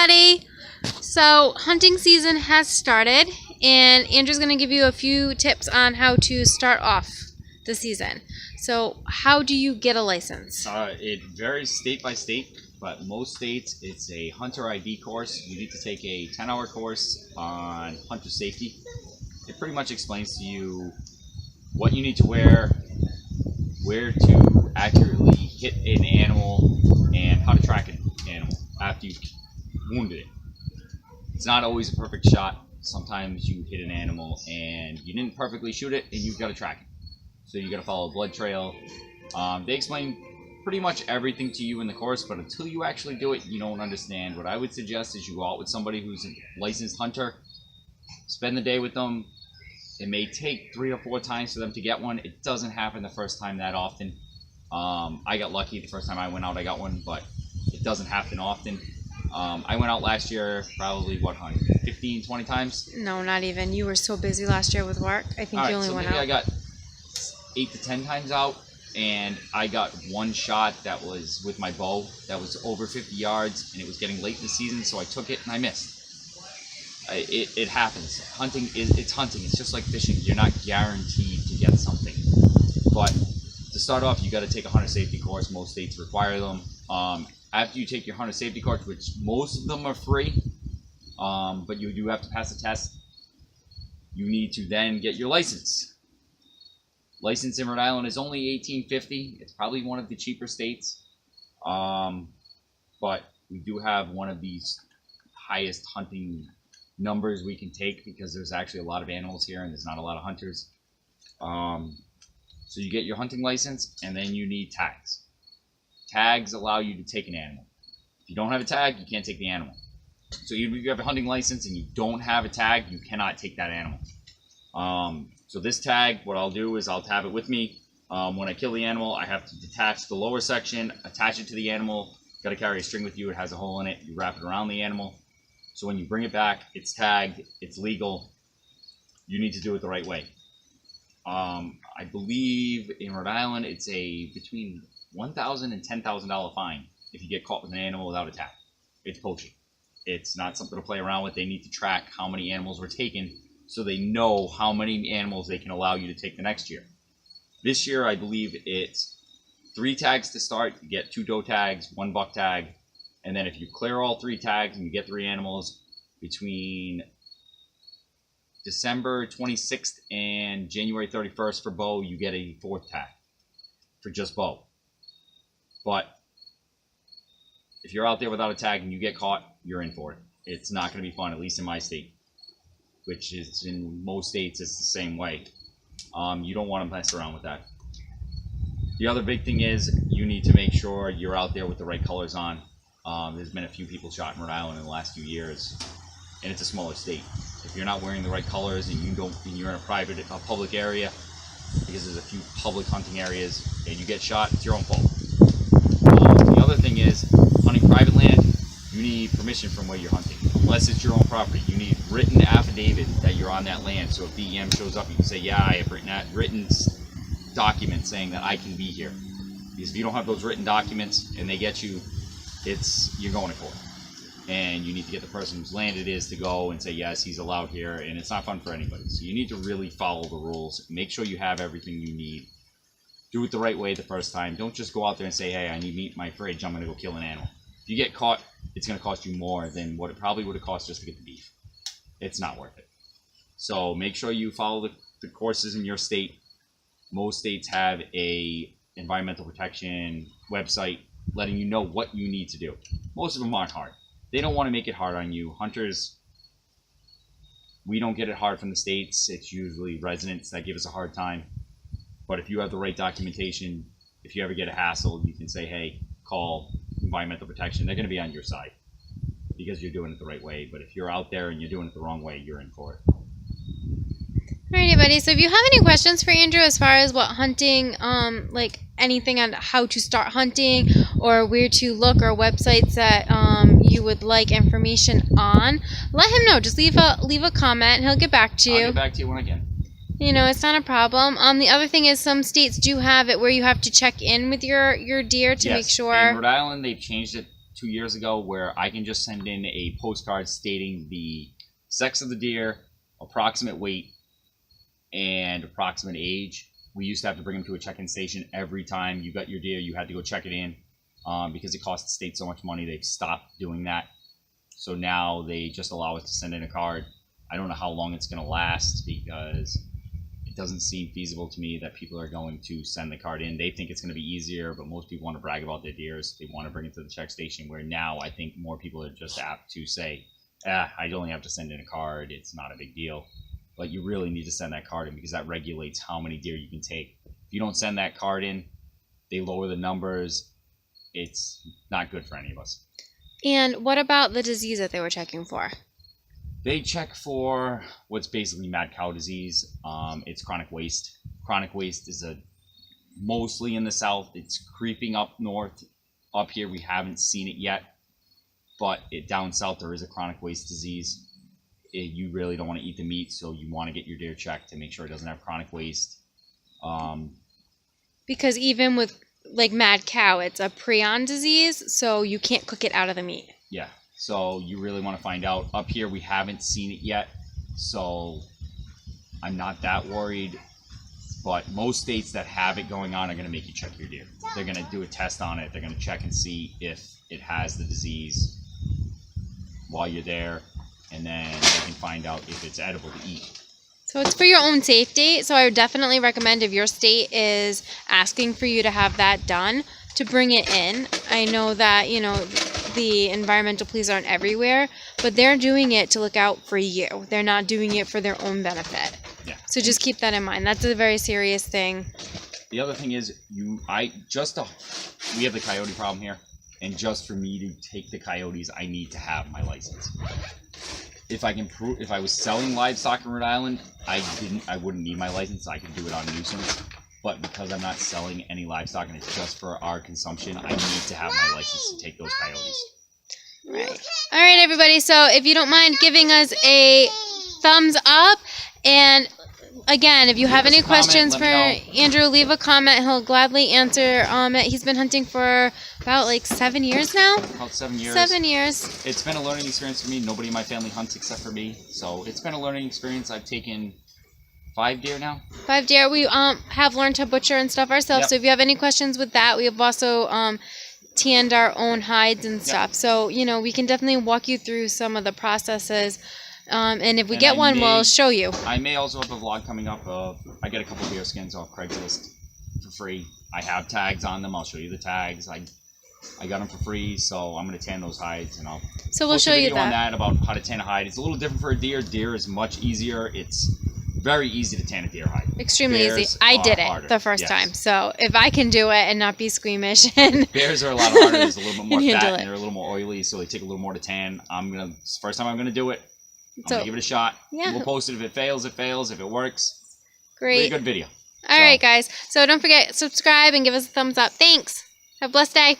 everybody! So hunting season has started, and Andrew's going to give you a few tips on how to start off the season. So how do you get a license? It varies state by state, but most states it's a hunter ID course. You need to take a 10-hour course on hunter safety. It pretty much explains to you what you need to wear, where to accurately hit an animal, and how to track an animal after you've wounded it. It's not always a perfect shot. Sometimes you hit an animal and you didn't perfectly shoot it and you've got to track it. So you got to follow a blood trail. They explain pretty much everything to you in the course, but until you actually do it, you don't understand. What I would suggest is you go out with somebody who's a licensed hunter, spend the day with them. It may take 3 or 4 times for them to get one. It doesn't happen the first time that often. I got lucky the first time I went out, I got one, but it doesn't happen often. I went out last year probably, 15, 20 times? No, not even. You were so busy last year with work. I think you only went out. I got 8 to 10 times out, and I got one shot that was with my bow that was over 50 yards, and it was getting late in the season, so I took it and I missed. It happens. Hunting it's hunting. It's just like fishing. You're not guaranteed to get something. But to start off, you got to take a hunter safety course. Most states require them. After you take your hunter safety course, which most of them are free, but you do have to pass a test, you need to then get your license. License in Rhode Island is only $18.50. It's probably one of the cheaper states, but we do have one of these highest hunting numbers we can take because there's actually a lot of animals here and there's not a lot of hunters. So you get your hunting license, and then you need tags. Tags allow you to take an animal. If you don't have a tag, you can't take the animal. So even if you have a hunting license and you don't have a tag, you cannot take that animal. So this tag, what I'll do is I'll have it with me. When I kill the animal, I have to detach the lower section, attach it to the animal. Got to carry a string with you. It has a hole in it. You wrap it around the animal. So when you bring it back, it's tagged, it's legal. You need to do it the right way. I believe in Rhode Island, it's between $1,000 and $10,000 fine if you get caught with an animal without a tag. It's poaching. It's not something to play around with. They need to track how many animals were taken so they know how many animals they can allow you to take the next year. This year, I believe it's 3 tags to start. You get 2 doe tags, 1 buck tag, and then if you clear all 3 tags and you get 3 animals between December 26th and January 31st for bow, you get a 4th tag for just bow. But if you're out there without a tag and you get caught, you're in for it. It's not going to be fun, at least in my state, which is in most states it's the same way. You don't want to mess around with that. The other big thing is you need to make sure you're out there with the right colors on. There's been a few people shot in Rhode Island in the last few years, and it's a smaller state. If you're not wearing the right colors and you're in a public area, because there's a few public hunting areas, and you get shot, it's your own fault. The other thing is, hunting private land, you need permission from where you're hunting. Unless it's your own property, you need written affidavit that you're on that land. So if DEM shows up, you can say, yeah, I have written documents saying that I can be here. Because if you don't have those written documents and they get you, you're going to court. And you need to get the person whose land it is to go and say, yes, he's allowed here, and it's not fun for anybody. So you need to really follow the rules. Make sure you have everything you need. Do it the right way the first time. Don't just go out there and say, hey, I need meat in my fridge, I'm going to go kill an animal. If you get caught, it's going to cost you more than what it probably would have cost just to get the beef. It's not worth it. So make sure you follow the courses in your state. Most states have a environmental protection website letting you know what you need to do. Most of them aren't hard. They don't want to make it hard on you. Hunters, we don't get it hard from the states. It's usually residents that give us a hard time. But if you have the right documentation, if you ever get a hassle, you can say, hey, call environmental protection. They're going to be on your side because you're doing it the right way. But if you're out there and you're doing it the wrong way, you're in for it. Alrighty, buddy. So if you have any questions for Andrew as far as what hunting, like anything on how to start hunting or where to look or websites that you would like information on, let him know. Just leave a comment. He'll get back to you. I'll get back to you when I can. You know, it's not a problem. The other thing is some states do have it where you have to check in with your deer to make sure. In Rhode Island, they've changed it 2 years ago where I can just send in a postcard stating the sex of the deer, approximate weight, and approximate age. We used to have to bring them to a check-in station every time you got your deer. You had to go check it in because it cost the state so much money. They've stopped doing that. So now they just allow us to send in a card. I don't know how long it's going to last because it doesn't seem feasible to me that people are going to send the card in. They think it's going to be easier, but most people want to brag about their deers. They want to bring it to the check station, where now I think more people are just apt to say, I only have to send in a card. It's not a big deal. But you really need to send that card in because that regulates how many deer you can take. If you don't send that card in, they lower the numbers. It's not good for any of us. And what about the disease that they were checking for? They check for what's basically mad cow disease. It's chronic waste. Chronic waste is mostly in the south. It's creeping up north. Up here, we haven't seen it yet. But down south, there is a chronic waste disease. You really don't want to eat the meat, so you want to get your deer checked to make sure it doesn't have chronic waste. Because even with like mad cow, it's a prion disease, so you can't cook it out of the meat. Yeah. So you really want to find out. Up here, we haven't seen it yet, so I'm not that worried. But most states that have it going on are going to make you check your deer. They're going to do a test on it. They're going to check and see if it has the disease while you're there, and then they can find out if it's edible to eat. So it's for your own safety. So I would definitely recommend, if your state is asking for you to have that done, to bring it in. I know that, the environmental police aren't everywhere, but they're doing it to look out for you. They're not doing it for their own benefit. Yeah. So just keep that in mind. That's a very serious thing. The other thing is, we have the coyote problem here, and just for me to take the coyotes, I need to have my license. If I was selling livestock in Rhode Island, I wouldn't need my license. I could do it on nuisance. But because I'm not selling any livestock and it's just for our consumption, I need to have my license to take those coyotes. Right. All right, everybody. So if you don't mind giving us a thumbs up, and again, if you have any questions for Andrew, leave a comment. He'll gladly answer it. He's been hunting for about 7 years now. About 7 years. 7 years. It's been a learning experience for me. Nobody in my family hunts except for me. So it's been a learning experience. I've taken 5 deer now. 5 deer. We have learned to butcher and stuff ourselves. Yep. So if you have any questions with that, we have also tanned our own hides and stuff. Yep. So, we can definitely walk you through some of the processes. And if we get one, we'll show you. I may also have a vlog coming up. I get a couple deer skins off Craigslist for free. I have tags on them. I'll show you the tags. I got them for free, so I'm going to tan those hides, and So we'll show you that. On that about how to tan a hide. It's a little different for a deer. Deer is much easier. It's very easy to tan a deer hide. Extremely easy. I did it the first time, so if I can do it and not be squeamish, and bears are a lot harder. There's a little bit more fat, and they're a little more oily, so they take a little more to tan. First time I'm gonna do it. I'm gonna give it a shot. Yeah. We'll post it. If it fails, it fails. If it works, great. Really good video. All right, guys. So don't forget, subscribe and give us a thumbs up. Thanks. Have a blessed day.